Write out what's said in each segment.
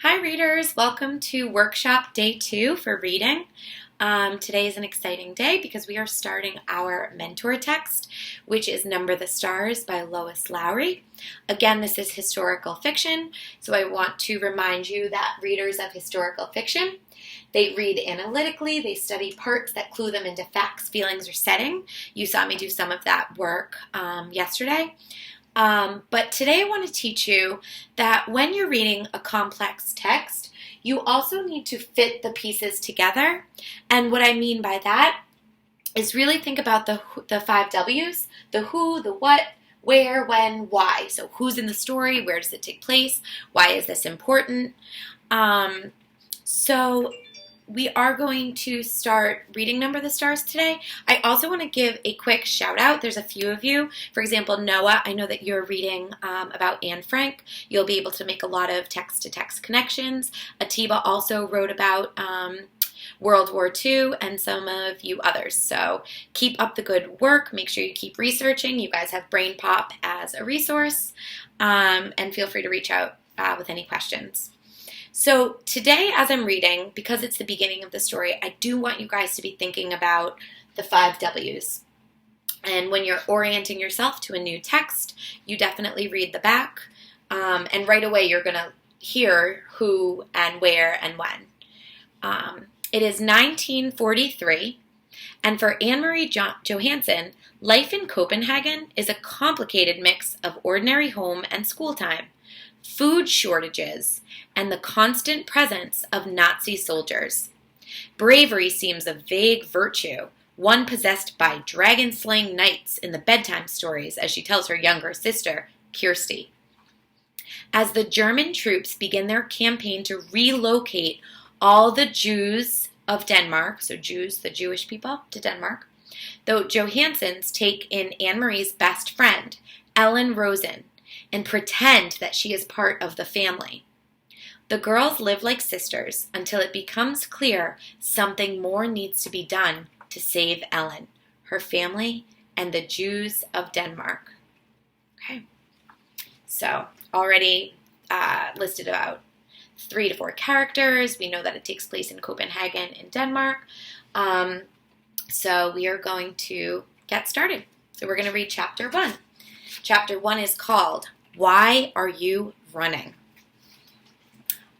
Hi readers, welcome to workshop day 2 for reading. Today is an exciting day because we are starting our mentor text, which is Number the Stars by Lois Lowry. Again, this is historical fiction, so I want to remind you that readers of historical fiction, they read analytically, they study parts that clue them into facts, feelings, or setting. You saw me do some of that work yesterday. But today I want to teach you that when you're reading a complex text, you also need to fit the pieces together. And what I mean by that is really think about the 5 W's, the who, the what, where, when, why. So who's in the story, where does it take place, why is this important? So we are going to start reading Number the Stars today. I also want to give a quick shout out. There's a few of you. For example, Noah, I know that you're reading about Anne Frank. You'll be able to make a lot of text-to-text connections. Atiba also wrote about World War II and some of you others. So keep up the good work. Make sure you keep researching. You guys have Brain Pop as a resource. And feel free to reach out with any questions. So today, as I'm reading, because it's the beginning of the story, I do want you guys to be thinking about the 5 W's. And when you're orienting yourself to a new text, you definitely read the back. And right away, you're going to hear who and where and when. It is 1943, and for Anne-Marie Johansson, life in Copenhagen is a complicated mix of ordinary home and school time, food shortages, and the constant presence of Nazi soldiers. Bravery seems a vague virtue, one possessed by dragon-slaying knights in the bedtime stories, as she tells her younger sister, Kirsty. As the German troops begin their campaign to relocate all the Jews of Denmark, so Jews, the Jewish people, to Denmark, the Johanssons take in Anne-Marie's best friend, Ellen Rosen, and pretend that she is part of the family. The girls live like sisters until it becomes clear something more needs to be done to save Ellen, her family, and the Jews of Denmark. Okay, so already listed about 3 to 4 characters. We know that it takes place in Copenhagen in Denmark. So we are going to get started. So we're going to read chapter 1. Chapter 1 is called, Why Are You Running?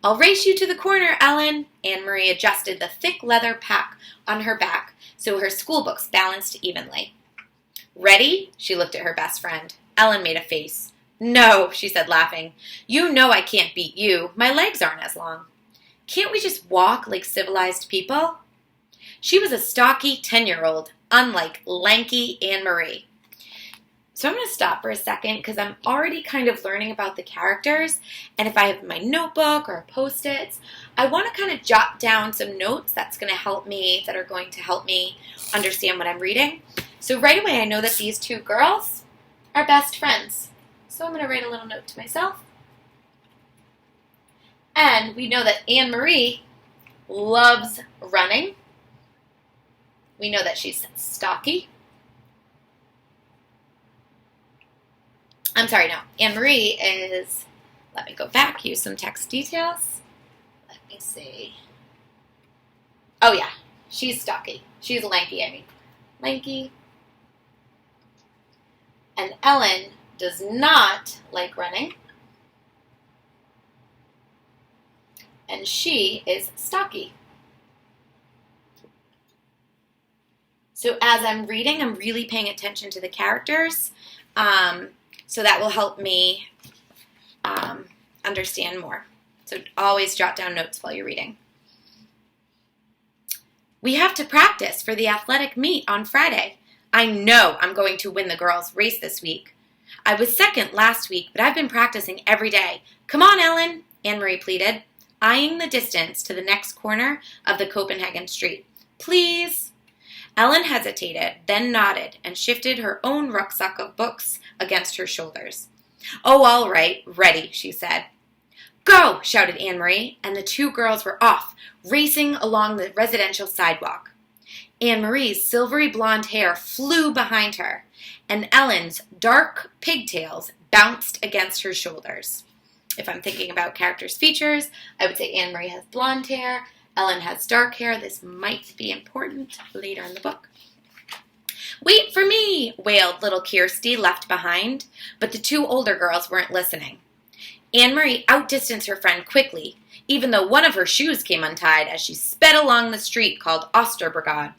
I'll race you to the corner, Ellen. Anne-Marie adjusted the thick leather pack on her back so her school books balanced evenly. Ready? She looked at her best friend. Ellen made a face. No, she said, laughing. You know I can't beat you. My legs aren't as long. Can't we just walk like civilized people? She was a stocky 10-year-old, unlike lanky Anne-Marie. So I'm going to stop for a second because I'm already kind of learning about the characters, and if I have my notebook or Post-its, I want to kind of jot down some notes that are going to help me understand what I'm reading. So right away I know that these 2 girls are best friends. So I'm going to write a little note to myself. And we know that Anne-Marie loves running. We know that she's stocky. I'm sorry, no. Anne-Marie is, let me go back, use some text details. Let me see. Oh, yeah. She's stocky. She's lanky, I mean. Lanky. And Ellen does not like running. And she is stocky. So as I'm reading, I'm really paying attention to the characters. So that will help me understand more. So always jot down notes while you're reading. We have to practice for the athletic meet on Friday. I know I'm going to win the girls' race this week. I was second last week, but I've been practicing every day. Come on, Ellen, Anne-Marie pleaded, eyeing the distance to the next corner of the Copenhagen street. Please. Ellen hesitated, then nodded and shifted her own rucksack of books against her shoulders. Oh, all right, ready, she said. Go, shouted Anne-Marie, and the 2 girls were off, racing along the residential sidewalk. Anne-Marie's silvery blonde hair flew behind her, and Ellen's dark pigtails bounced against her shoulders. If I'm thinking about characters' features, I would say Anne Marie has blonde hair, Ellen has dark hair. This might be important later in the book. "Wait for me," wailed little Kirsty, left behind, but the two older girls weren't listening. Anne Marie outdistanced her friend quickly, even though one of her shoes came untied as she sped along the street called Osterbrogade,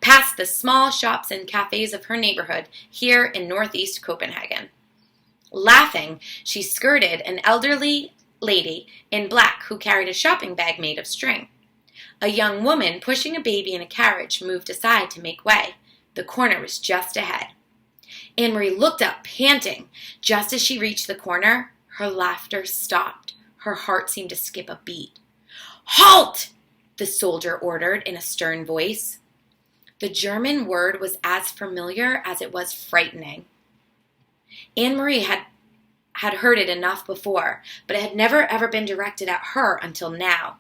past the small shops and cafes of her neighborhood here in northeast Copenhagen. Laughing, she skirted an elderly lady in black who carried a shopping bag made of string. A young woman pushing a baby in a carriage moved aside to make way. The corner was just ahead. Anne Marie looked up, panting. Just as she reached the corner, her laughter stopped. Her heart seemed to skip a beat. "Halt!" the soldier ordered in a stern voice. The German word was as familiar as it was frightening. Anne Marie had heard it enough before, but it had never ever been directed at her until now.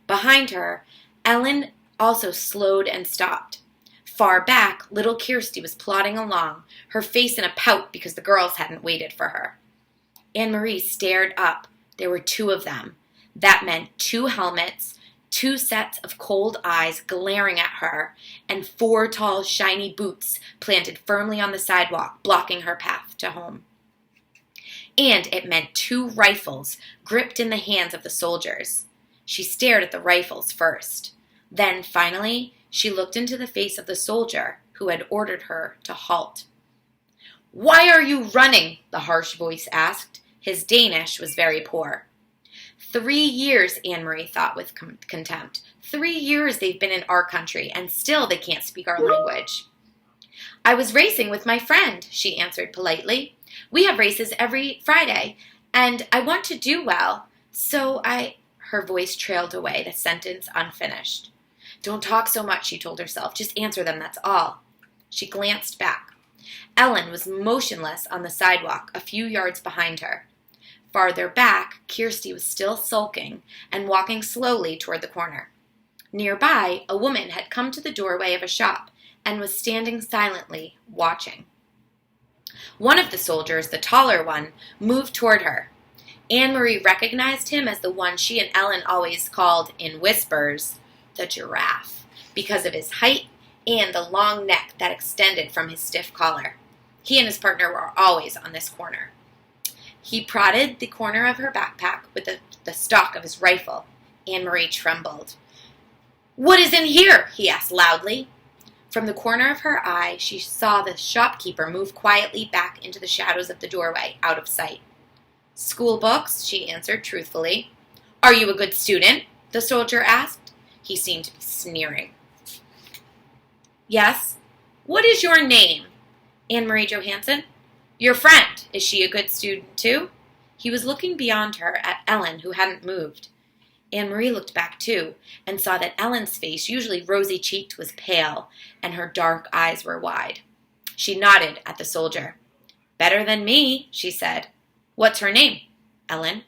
Behind her, Ellen also slowed and stopped. Far back, little Kirsty was plodding along, her face in a pout because the girls hadn't waited for her. Anne Marie stared up. There were two of them. That meant 2 helmets, 2 sets of cold eyes glaring at her, and 4 tall, shiny boots planted firmly on the sidewalk, blocking her path to home. And it meant 2 rifles gripped in the hands of the soldiers. She stared at the rifles first. Then, finally, she looked into the face of the soldier who had ordered her to halt. "Why are you running?" the harsh voice asked. His Danish was very poor. 3 years, Anne Marie thought with contempt. 3 years they've been in our country, and still they can't speak our language. "I was racing with my friend," she answered politely. "We have races every Friday, and I want to do well, so I—" Her voice trailed away, the sentence unfinished. "Don't talk so much," she told herself. "Just answer them, that's all." She glanced back. Ellen was motionless on the sidewalk a few yards behind her. Farther back, Kirsty was still sulking and walking slowly toward the corner. Nearby, a woman had come to the doorway of a shop and was standing silently, watching. One of the soldiers, the taller one, moved toward her. Anne Marie recognized him as the one she and Ellen always called, in whispers, the giraffe, because of his height and the long neck that extended from his stiff collar. He and his partner were always on this corner. He prodded the corner of her backpack with the stock of his rifle. Anne Marie trembled. "What is in here?" he asked loudly. From the corner of her eye, she saw the shopkeeper move quietly back into the shadows of the doorway, out of sight. "School books," she answered truthfully. "Are you a good student?" the soldier asked. He seemed to be sneering. "Yes." "What is your name?" "Anne Marie Johansson." "Your friend, is she a good student too?" He was looking beyond her at Ellen, who hadn't moved. Anne Marie looked back too, and saw that Ellen's face, usually rosy-cheeked, was pale, and her dark eyes were wide. She nodded at the soldier. "Better than me," she said. "What's her name?" "Ellen."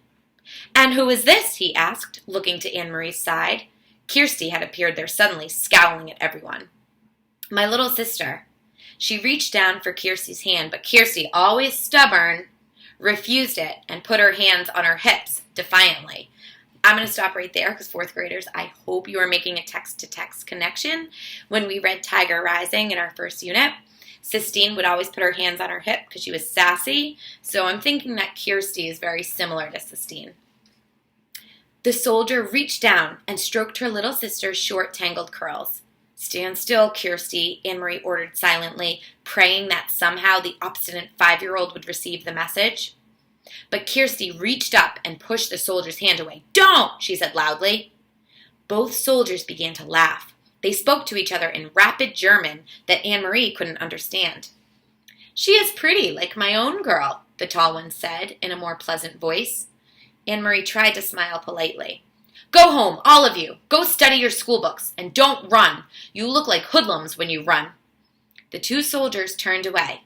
"And who is this?" he asked, looking to Anne Marie's side. Kirsty had appeared there suddenly, scowling at everyone. "My little sister." She reached down for Kirsty's hand, but Kirsty, always stubborn, refused it and put her hands on her hips defiantly. I'm going to stop right there because 4th graders, I hope you are making a text-to-text connection. When we read Tiger Rising in our first unit, Sistine would always put her hands on her hip because she was sassy, so I'm thinking that Kirsty is very similar to Sistine. The soldier reached down and stroked her little sister's short, tangled curls. "Stand still, Kirsty," Anne Marie ordered silently, praying that somehow the obstinate 5-year-old would receive the message. But Kirsty reached up and pushed the soldier's hand away. "Don't!" she said loudly. Both soldiers began to laugh. They spoke to each other in rapid German that Anne Marie couldn't understand. "She is pretty, like my own girl," the tall one said in a more pleasant voice. Anne Marie tried to smile politely. "Go home, all of you. Go study your school books, and don't run. You look like hoodlums when you run." The 2 soldiers turned away.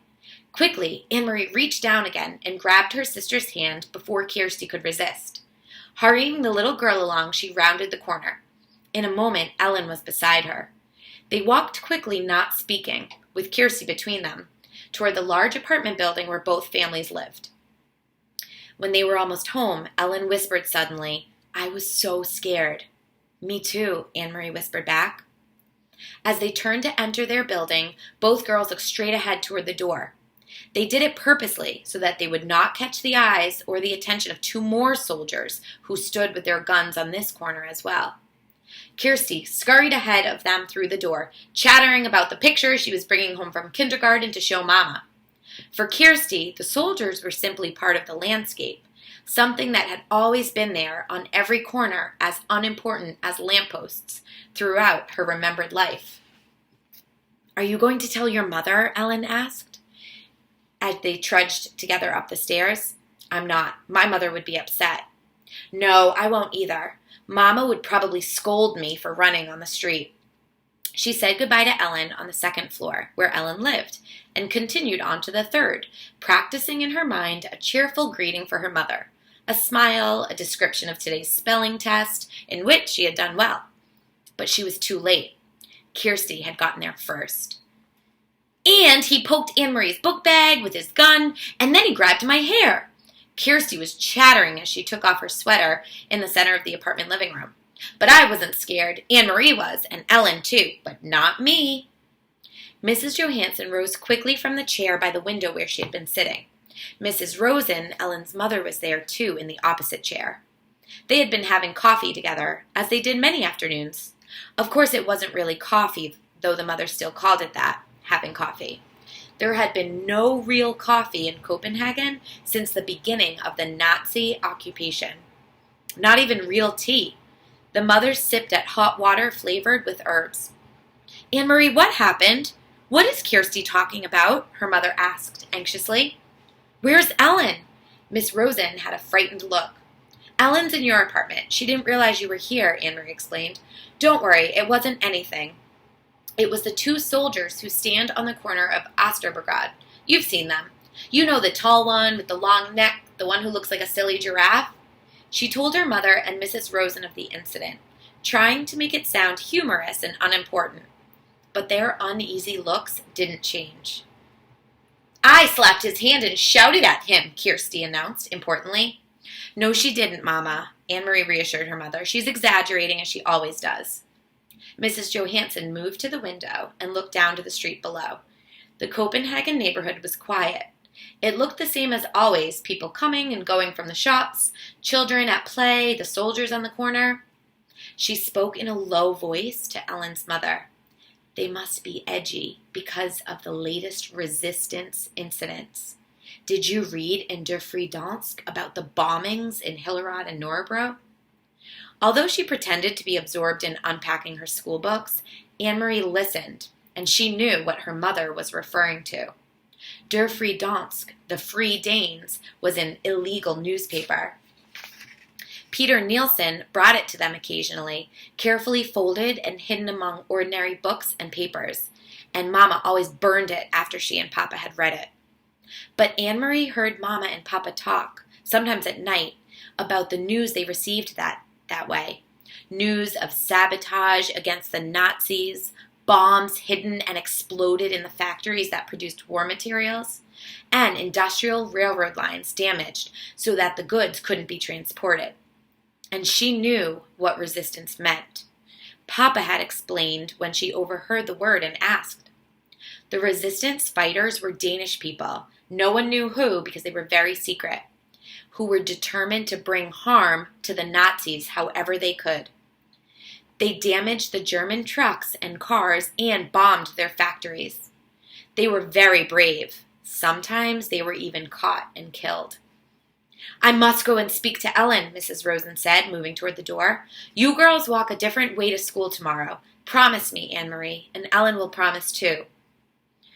Quickly, Anne Marie reached down again and grabbed her sister's hand before Kirsty could resist. Hurrying the little girl along, she rounded the corner. In a moment, Ellen was beside her. They walked quickly, not speaking, with Kirsty between them, toward the large apartment building where both families lived. When they were almost home, Ellen whispered suddenly, "I was so scared." "Me too," Anne-Marie whispered back. As they turned to enter their building, both girls looked straight ahead toward the door. They did it purposely so that they would not catch the eyes or the attention of two more soldiers who stood with their guns on this corner as well. Kirsty scurried ahead of them through the door, chattering about the picture she was bringing home from kindergarten to show Mama. For Kirsty, the soldiers were simply part of the landscape, something that had always been there on every corner, as unimportant as lampposts throughout her remembered life. "Are you going to tell your mother?" Ellen asked, as they trudged together up the stairs. "I'm not. My mother would be upset." "No, I won't either. Mama would probably scold me for running on the street." She said goodbye to Ellen on the second floor, where Ellen lived, and continued on to the third, practicing in her mind a cheerful greeting for her mother, a smile, a description of today's spelling test, in which she had done well. But she was too late. Kirsty had gotten there first. "And he poked Anne-Marie's book bag with his gun, and then he grabbed my hair." Kirsty was chattering as she took off her sweater in the center of the apartment living room. "But I wasn't scared. Anne-Marie was, and Ellen too, but not me." Mrs. Johansson rose quickly from the chair by the window where she had been sitting. Mrs. Rosen, Ellen's mother, was there too, in the opposite chair. They had been having coffee together, as they did many afternoons. Of course, it wasn't really coffee, though the mother still called it that, having coffee. There had been no real coffee in Copenhagen since the beginning of the Nazi occupation. Not even real tea. The mother sipped at hot water flavored with herbs. "Anne-Marie, what happened? What is Kirsty talking about?" her mother asked anxiously. "Where's Ellen?" Miss Rosen had a frightened look. "Ellen's in your apartment. She didn't realize you were here," Anne-Marie explained. "Don't worry, it wasn't anything. It was the two soldiers who stand on the corner of Osterbrogade. You've seen them. You know the tall one with the long neck, the one who looks like a silly giraffe?" She told her mother and Mrs. Rosen of the incident, trying to make it sound humorous and unimportant. But their uneasy looks didn't change. "I slapped his hand and shouted at him," Kirsty announced importantly. "No, she didn't, Mama," Anne-Marie reassured her mother. "She's exaggerating, as she always does." Mrs. Johansson moved to the window and looked down to the street below. The Copenhagen neighborhood was quiet. It looked the same as always, people coming and going from the shops, children at play, the soldiers on the corner. She spoke in a low voice to Ellen's mother. "They must be edgy because of the latest resistance incidents. Did you read in Der Friedansk about the bombings in Hillerød and Nørrebro?" Although she pretended to be absorbed in unpacking her school books, Anne-Marie listened, and she knew what her mother was referring to. Der Friedansk, the Free Danes, was an illegal newspaper. Peter Nielsen brought it to them occasionally, carefully folded and hidden among ordinary books and papers, and Mama always burned it after she and Papa had read it. But Anne-Marie heard Mama and Papa talk, sometimes at night, about the news they received that way. News of sabotage against the Nazis, bombs hidden and exploded in the factories that produced war materials, and industrial railroad lines damaged so that the goods couldn't be transported. And she knew what resistance meant. Papa had explained when she overheard the word and asked. The resistance fighters were Danish people. No one knew who because they were very secret, who were determined to bring harm to the Nazis however they could. They damaged the German trucks and cars and bombed their factories. They were very brave. Sometimes they were even caught and killed. "I must go and speak to Ellen," Mrs. Rosen said, moving toward the door. "You girls walk a different way to school tomorrow. Promise me, Anne-Marie, and Ellen will promise too."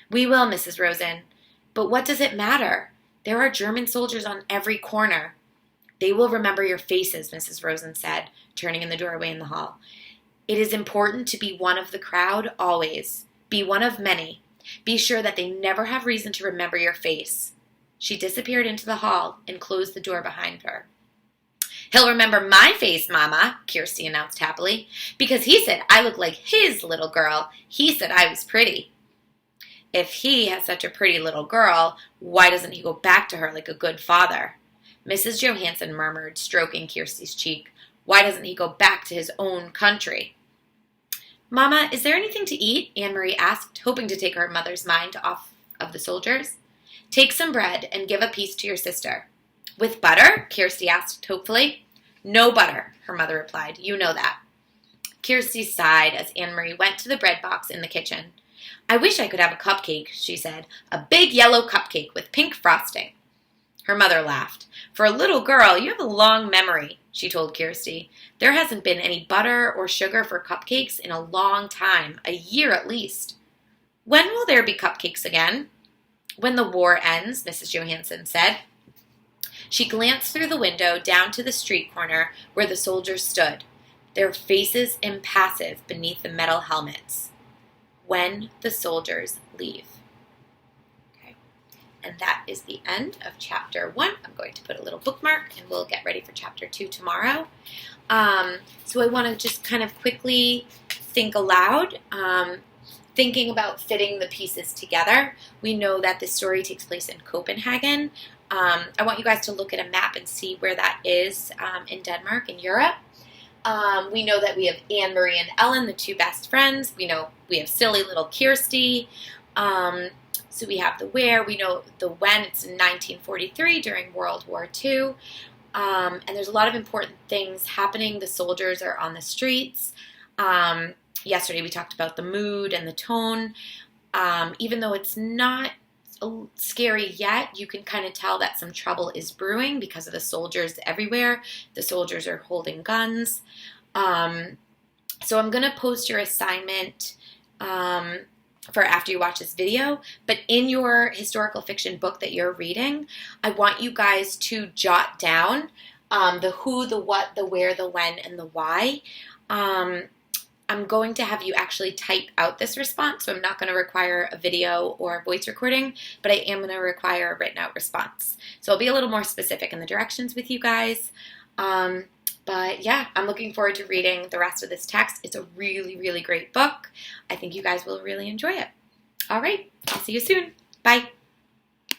"We will, Mrs. Rosen. But what does it matter? There are German soldiers on every corner." "They will remember your faces," Mrs. Rosen said, turning in the doorway in the hall. "It is important to be one of the crowd always. Be one of many. Be sure that they never have reason to remember your face." She disappeared into the hall and closed the door behind her. "He'll remember my face, Mama," Kirsty announced happily, "because he said I look like his little girl. He said I was pretty." "If he has such a pretty little girl, why doesn't he go back to her like a good father?" Mrs. Johansson murmured, stroking Kirsty's cheek. Why doesn't he go back to his own country? Mama, is there anything to eat? Anne-Marie asked, hoping to take her mother's mind off of the soldiers. Take some bread and give a piece to your sister. With butter? Kirsty asked hopefully. No butter, her mother replied. You know that. Kirsty sighed as Anne-Marie went to the bread box in the kitchen. I wish I could have a cupcake, she said. A big yellow cupcake with pink frosting. Her mother laughed. For a little girl, you have a long memory, she told Kirsty. There hasn't been any butter or sugar for cupcakes in a long time, a year at least. When will there be cupcakes again? When the war ends, Mrs. Johansson said. She glanced through the window down to the street corner where the soldiers stood, their faces impassive beneath the metal helmets. When the soldiers leave. Okay. And that is the end of chapter 1. I'm going to put a little bookmark and we'll get ready for chapter 2 tomorrow. So I want to just kind of quickly think aloud, thinking about fitting the pieces together. We know that this story takes place in Copenhagen. I want you guys to look at a map and see where that is in Denmark, in Europe. We know that we have Anne-Marie and Ellen, the two best friends. We know we have silly little Kirsty. So we have the where. We know the when. It's in 1943 during World War II. And there's a lot of important things happening. The soldiers are on the streets. Yesterday we talked about the mood and the tone. Even though it's not scary yet, you can kind of tell that some trouble is brewing because of the soldiers everywhere. The soldiers are holding guns. So I'm going to post your assignment for after you watch this video, but in your historical fiction book that you're reading, I want you guys to jot down the who, the what, the where, the when, and the why. I'm going to have you actually type out this response, so I'm not going to require a video or a voice recording, but I am going to require a written out response. So I'll be a little more specific in the directions with you guys. But yeah, I'm looking forward to reading the rest of this text. It's a really, really great book. I think you guys will really enjoy it. All right, I'll see you soon. Bye.